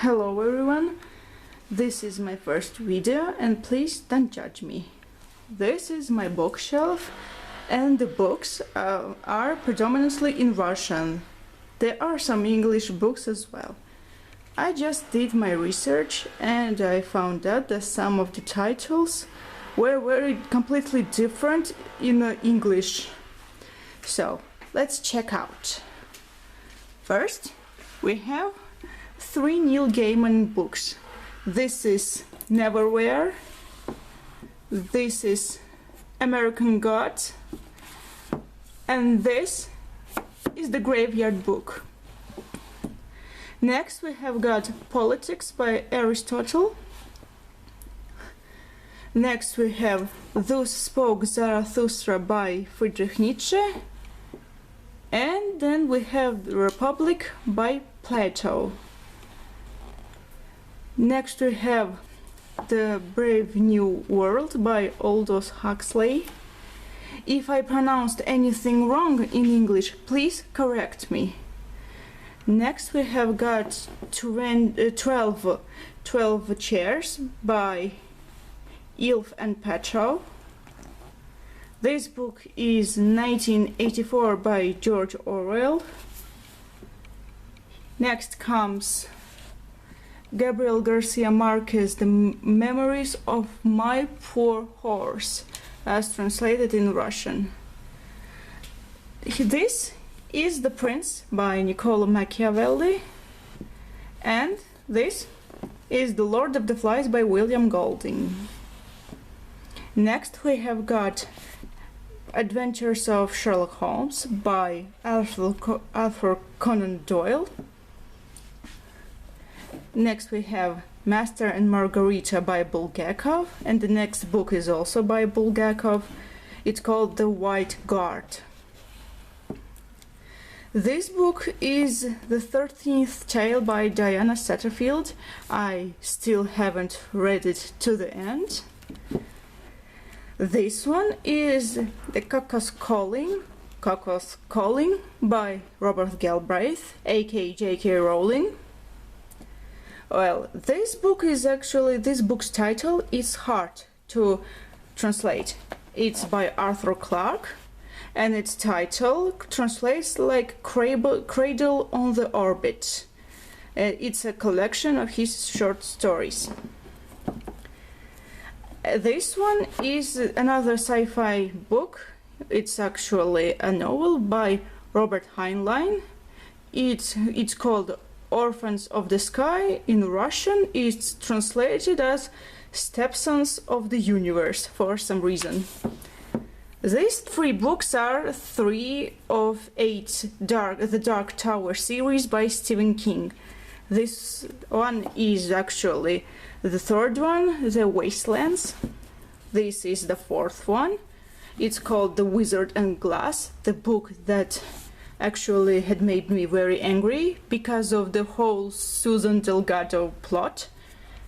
Hello everyone, this is my first video and please don't judge me. This is my bookshelf and the books are predominantly in Russian. There are some English books as well. I just did my research and I found out that some of the titles were very completely different in English. So let's check out. First, we have 3 Neil Gaiman books. This is Neverwhere, this is American God, and this is the Graveyard Book. Next we have got Politics by Aristotle. Next we have Thus Spoke Zarathustra by Friedrich Nietzsche. And then we have The Republic by Plato. Next we have The Brave New World by Aldous Huxley. If I pronounced anything wrong in English, please correct me. Next we have got 12 Chairs by Ilf and Petrov. This book is 1984 by George Orwell. Next comes Gabriel Garcia Marquez, The Memories of My Poor Horse, as translated in Russian. This is The Prince by Niccolo Machiavelli, and this is The Lord of the Flies by William Golding. Next we have got Adventures of Sherlock Holmes by Arthur Conan Doyle. Next we have Master and Margarita by Bulgakov, and the next book is also by Bulgakov. It's called The White Guard. This book is The 13th Tale by Diana Satterfield. I still haven't read it to the end. This one is The Cuckoo's Calling by Robert Galbraith, aka J.K. Rowling. Well, this book's title is hard to translate. It's by Arthur Clarke, and its title translates like Cradle on the Orbit. It's a collection of his short stories. This one is another sci-fi book. It's actually a novel by Robert Heinlein. It's called Orphans of the Sky. In Russian it's translated as Stepsons of the Universe for some reason. These 3 books are 3 of 8 The Dark Tower series by Stephen King. This one is actually the 3rd one, The Wastelands. This is the 4th one. It's called The Wizard and Glass, the book that actually had made me very angry because of the whole Susan Delgado plot,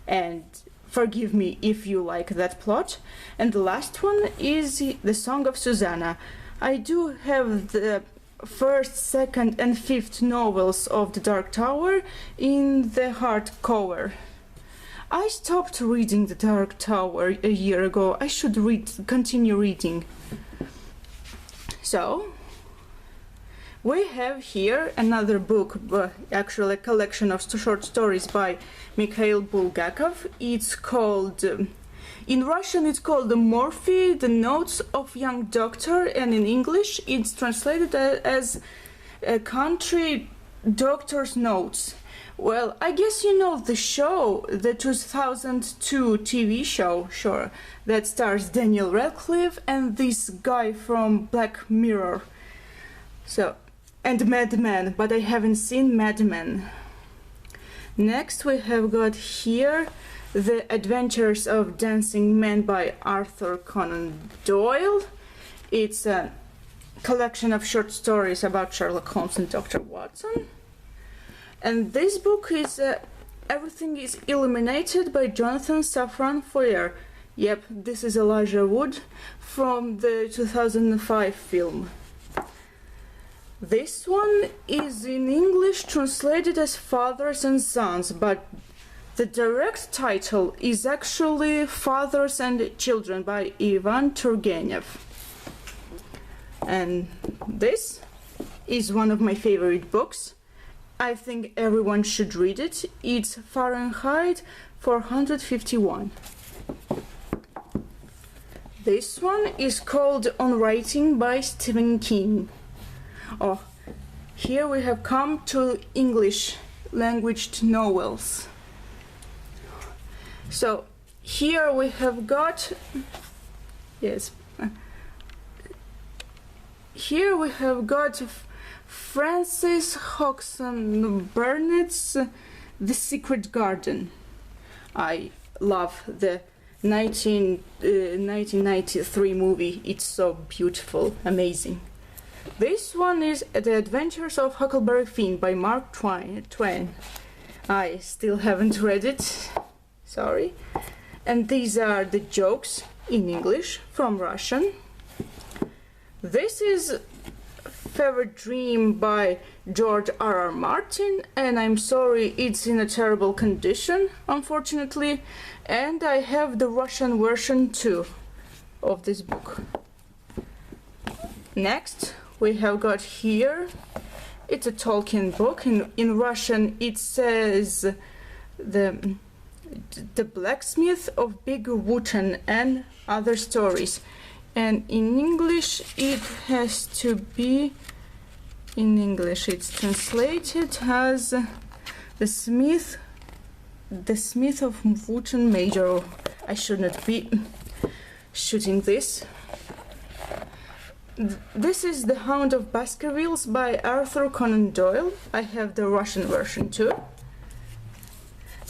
and forgive me if you like that plot. And the last one is The Song of Susanna. I do have the 1st, 2nd and 5th novels of The Dark Tower in the hardcover. I stopped reading The Dark Tower a year ago. I should continue reading. So we have here another book, actually a collection of short stories by Mikhail Bulgakov. It's called, in Russian it's called Morphy, The Notes of Young Doctor, and in English it's translated as Country Doctor's Notes. Well, I guess you know the show, the 2002 TV show, sure, that stars Daniel Radcliffe and this guy from Black Mirror. So, and Mad Men, but I haven't seen Mad Men. Next we have got here The Adventures of Dancing Men by Arthur Conan Doyle. It's a collection of short stories about Sherlock Holmes and Dr. Watson. And this book is Everything is Illuminated by Jonathan Safran Foer. Yep, this is Elijah Wood from the 2005 film. This one is in English translated as Fathers and Sons, but the direct title is actually Fathers and Children by Ivan Turgenev. And this is one of my favorite books. I think everyone should read it. It's Fahrenheit 451. This one is called On Writing by Stephen King. Oh, here we have come to English language novels. So here we have got, here we have got Francis Hodgson Burnett's The Secret Garden. I love the 1993 movie. It's so beautiful, amazing. This one is The Adventures of Huckleberry Finn by Mark Twain. I still haven't read it, sorry. And these are the jokes in English from Russian. This is Fever Dream by George R.R. Martin, and I'm sorry, it's in a terrible condition, unfortunately, and I have the Russian version too of this book. Next we have got here, it's a Tolkien book. In Russian it says the Blacksmith of Big Wooten and Other Stories, and in English it has to be, in English it's translated as the Smith of Wooten Major. I should not be shooting this. This is The Hound of Baskervilles by Arthur Conan Doyle. I have the Russian version too.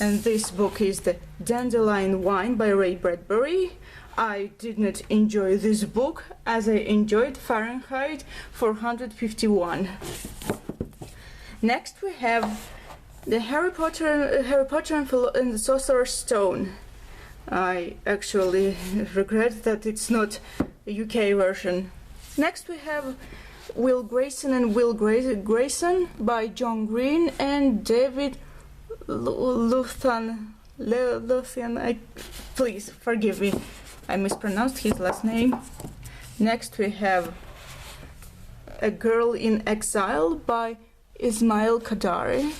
And this book is The Dandelion Wine by Ray Bradbury. I did not enjoy this book as I enjoyed Fahrenheit 451. Next we have the Harry Potter and the Sorcerer's Stone. I actually regret that it's not a UK version. Next we have Will Grayson and Will Grayson by John Green and David Luthan. Please forgive me, I mispronounced his last name. Next we have A Girl in Exile by Ismail Kadari.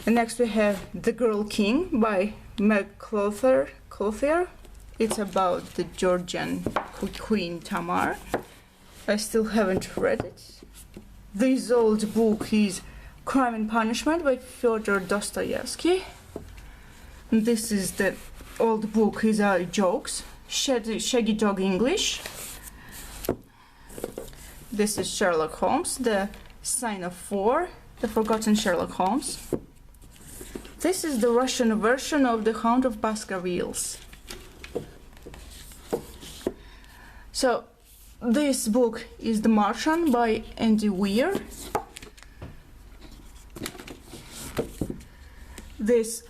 And next we have The Girl King by Meg Clothier. It's about the Georgian Queen Tamar. I still haven't read it. This old book is Crime and Punishment by Fyodor Dostoevsky. And this is the old book, is jokes, Shaggy Dog English. This is Sherlock Holmes, The Sign of Four, The Forgotten Sherlock Holmes. This is the Russian version of The Hound of Baskervilles. So this book is The Martian by Andy Weir. This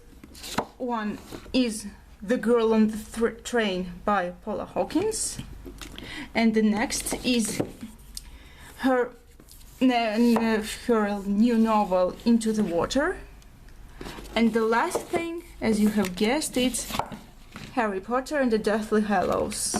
one is The Girl on the Train by Paula Hawkins. And the next is her new novel Into the Water. And the last thing, as you have guessed, it's Harry Potter and the Deathly Hallows.